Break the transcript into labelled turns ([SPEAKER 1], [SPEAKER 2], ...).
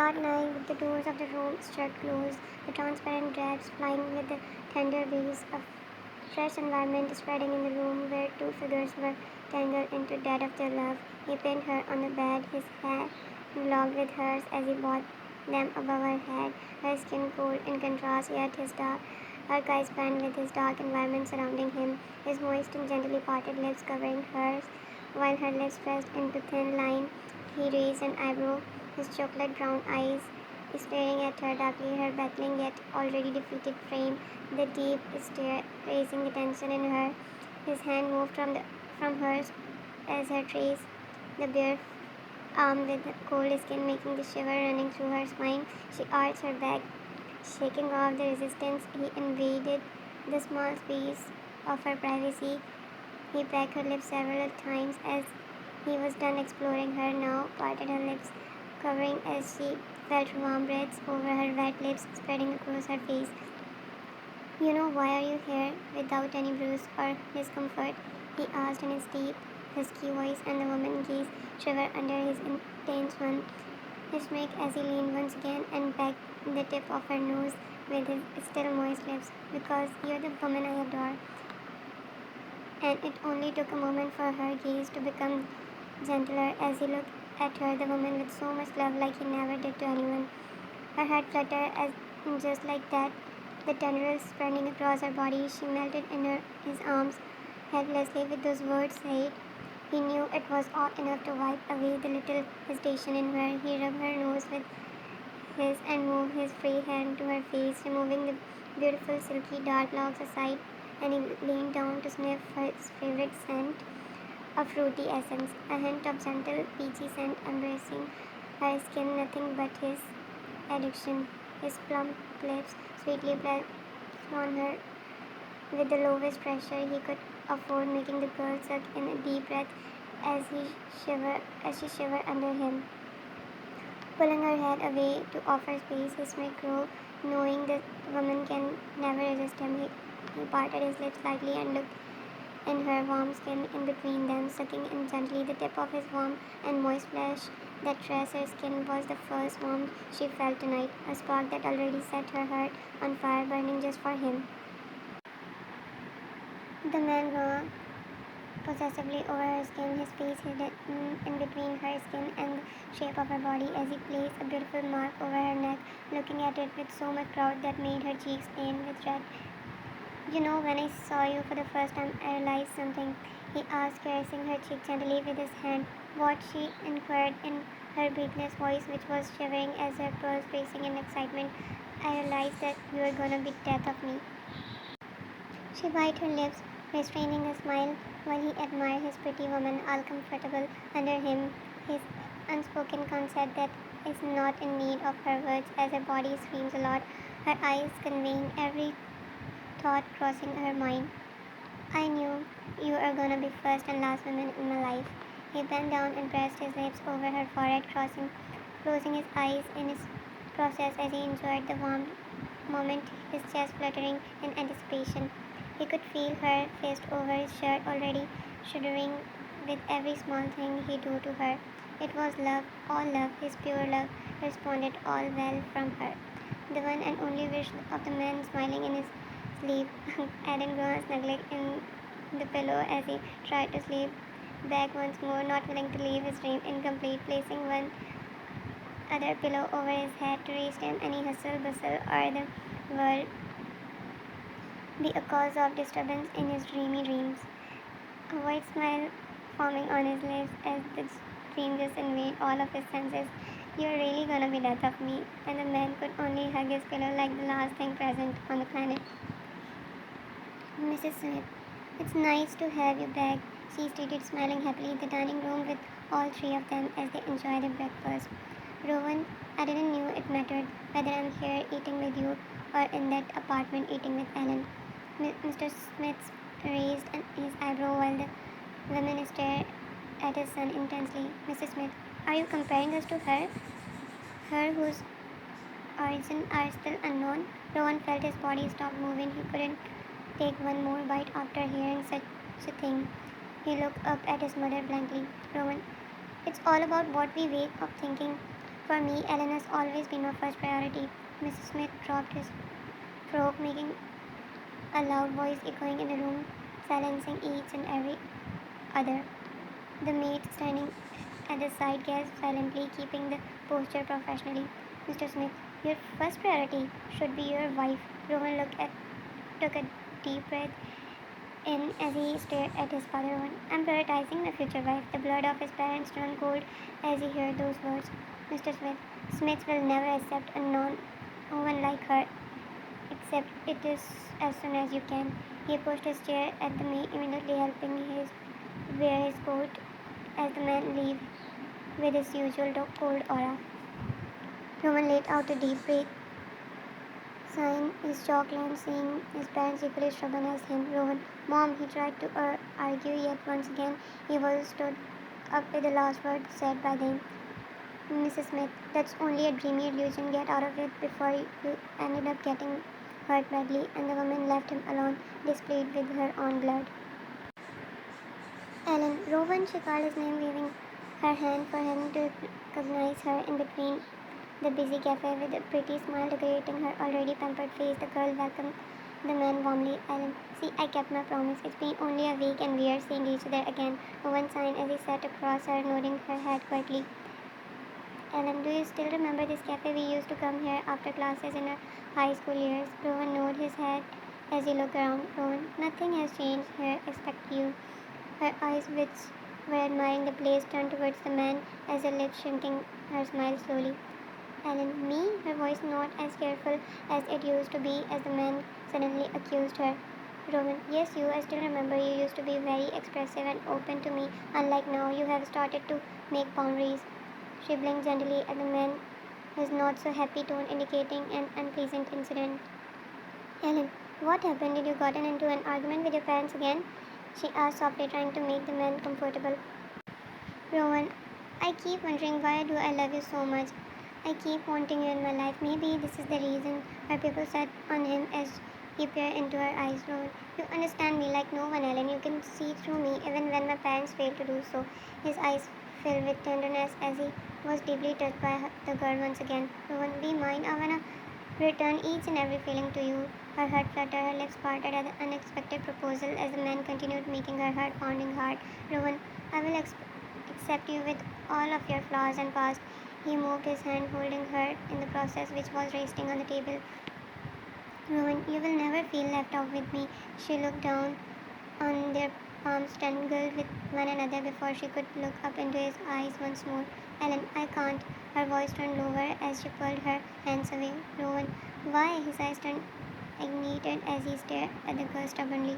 [SPEAKER 1] dark night, with the doors of the room shut close, the transparent drapes flying with the tender breeze, a fresh environment spreading in the room where two figures were tangled into dead of their love. He pinned her on the bed, his hair locked with hers as he brought them above her head, her skin cold in contrast, yet his dark eyes burned with his dark environment surrounding him, his moist and gently parted lips covering hers, while her lips pressed into thin line. He raised an eyebrow, his chocolate brown eyes staring at her darkly, her battling yet already defeated frame, the deep stare raising the tension in her. His hand moved from hers as her traced the bare arm with the cold skin making the shiver running through her spine. She arched her back, shaking off the resistance. He invaded the small space of her privacy. He pecked her lips several times as he was done exploring her, now parted her lips, covering as she felt warm breaths over her wet lips spreading across her face. You know why are you here without any bruise or discomfort? He asked in his deep, husky voice, and the woman gazed shiver under his intense one. His smirk as he leaned once again and pecked the tip of her nose with his still moist lips. Because you're the woman I adore. And it only took a moment for her gaze to become gentler as he looked at her, the woman with so much love like he never did to anyone. Her head fluttered as just like that, the tendrils spreading across her body. She melted in his arms helplessly with those words said. He knew it was all enough to wipe away the little hesitation in her. He rubbed her nose with his and moved his free hand to her face, removing the beautiful silky dark locks aside, and he leaned down to sniff his favorite scent, a fruity essence, a hint of gentle, peachy scent embracing her skin, nothing but his addiction. His plump lips sweetly pressed on her with the lowest pressure he could afford, making the girl suck in a deep breath as she shivered under him. Pulling her head away to offer space, his smirk grew, knowing the woman can never resist him. He parted his lips slightly and looked in her warm skin in between them, sucking in gently the tip of his warm and moist flesh that traced her skin was the first warmth she felt tonight, a spark that already set her heart on fire, burning just for him. The man roared possessively over her skin, his face hidden in between her skin and the shape of her body as he placed a beautiful mark over her neck, looking at it with so much pride that made her cheeks stain with red. You know, when I saw you for the first time, I realized something. He asked, caressing her cheek gently with his hand. What? She inquired in her breathless voice, which was shivering as her pulse racing in excitement. I realized that you were gonna be death of me. She bit her lips, restraining a smile, while he admired his pretty woman, all comfortable under him, his unspoken consent that is not in need of her words as her body screams a lot, her eyes conveying every thought crossing her mind. I knew you were gonna be first and last woman in my life. He bent down and pressed his lips over her forehead, closing his eyes in his process as he enjoyed the warm moment, his chest fluttering in anticipation. He could feel her fist over his shirt already, shuddering with every small thing he do to her. It was love, all love, his pure love, responded all well from her. The one and only wish of the man smiling in his sleep. Adam grew snuggling in the pillow as he tried to sleep back once more, not willing to leave his dream incomplete, placing one other pillow over his head to reach him any hustle, bustle, or the world be a cause of disturbance in his dreamy dreams. A white smile forming on his lips as the dream just invaded all of his senses. You're really gonna be death of me, and the man could only hug his pillow like the last thing present on the planet. Mrs. Smith, it's nice to have you back, she stated, smiling happily in the dining room with all three of them as they enjoyed their breakfast. Rowan, I didn't know it mattered whether I'm here eating with you or in that apartment eating with Ellen. Mr. Smith raised his eyebrow while the woman stared at his son intensely. Mrs. Smith, are you comparing us to her? Her whose origins are still unknown? Rowan felt his body stop moving. He couldn't take one more bite after hearing such a thing. He looked up at his mother blankly. Rowan, it's all about what we wake up thinking. For me, Ellen has always been my first priority. Mrs. Smith dropped his fork, making a loud voice echoing in the room, silencing each and every other. The maid standing at the side gasped silently, keeping the posture professionally. Mr. Smith, your first priority should be your wife. Rowan took a deep breath in as he stared at his father. Rowan, I'm prioritizing my future wife. The blood of his parents turned cold as he heard those words. Mr. Smith, Smith will never accept a no one like her. Except it is as soon as you can. He pushed his chair at the maid, immediately helping his wear his coat as the man leave with his usual cold aura. Roman let out a deep breath, sighing his jaw clenched, seeing his parents equally stubborn as him. Rowan, Mom, he tried to argue, yet once again he was stood up with the last word said by them. Mrs. Smith, that's only a dreamy illusion. Get out of it before you ended up getting hurt badly. And the woman left him alone, displeased with her own blood. Ellen, Rowan, she called his name, waving her hand for him to recognize her in between the busy cafe with a pretty smile decorating her already pampered face. The girl welcomed the man warmly. Ellen, see, I kept my promise. It's been only a week and we are seeing each other again. Rowan sighed as he sat across her, nodding her head quietly. Ellen, do you still remember this cafe? We used to come here after classes in our high school years. Rowan nodded his head as he looked around. Rowan, nothing has changed here except you. Her eyes, which were admiring the place, turned towards the man as her lips shrinking her smile slowly. Ellen, me? Her voice not as careful as it used to be as the man suddenly accused her. Rowan, yes, you. I still remember you used to be very expressive and open to me. Unlike now, you have started to make boundaries. She blinked gently at the man, his not so happy tone indicating an unpleasant incident. Ellen, what happened? Did you gotten into an argument with your parents again? She asked softly, trying to make the man comfortable. Rowan, I keep wondering why do I love you so much? I keep wanting you in my life. Maybe this is the reason why people sat on him as he peered into her eyes. Rowan, you understand me like no one, Ellen. You can see through me even when my parents fail to do so. His eyes filled with tenderness as he was deeply touched by the girl once again. Rowan, be mine. I wanna return each and every feeling to you. Her heart fluttered, her lips parted at the unexpected proposal as the man continued making her heart pounding hard. Rowan, I will accept you with all of your flaws and past. He moved his hand, holding her in the process, which was resting on the table. Rowan, you will never feel left out with me. She looked down on their palms tangled with one another before she could look up into his eyes once more. Ellen, I can't. Her voice turned lower as she pulled her hands away. Rowan, why? His eyes turned ignited as he stared at the girl stubbornly.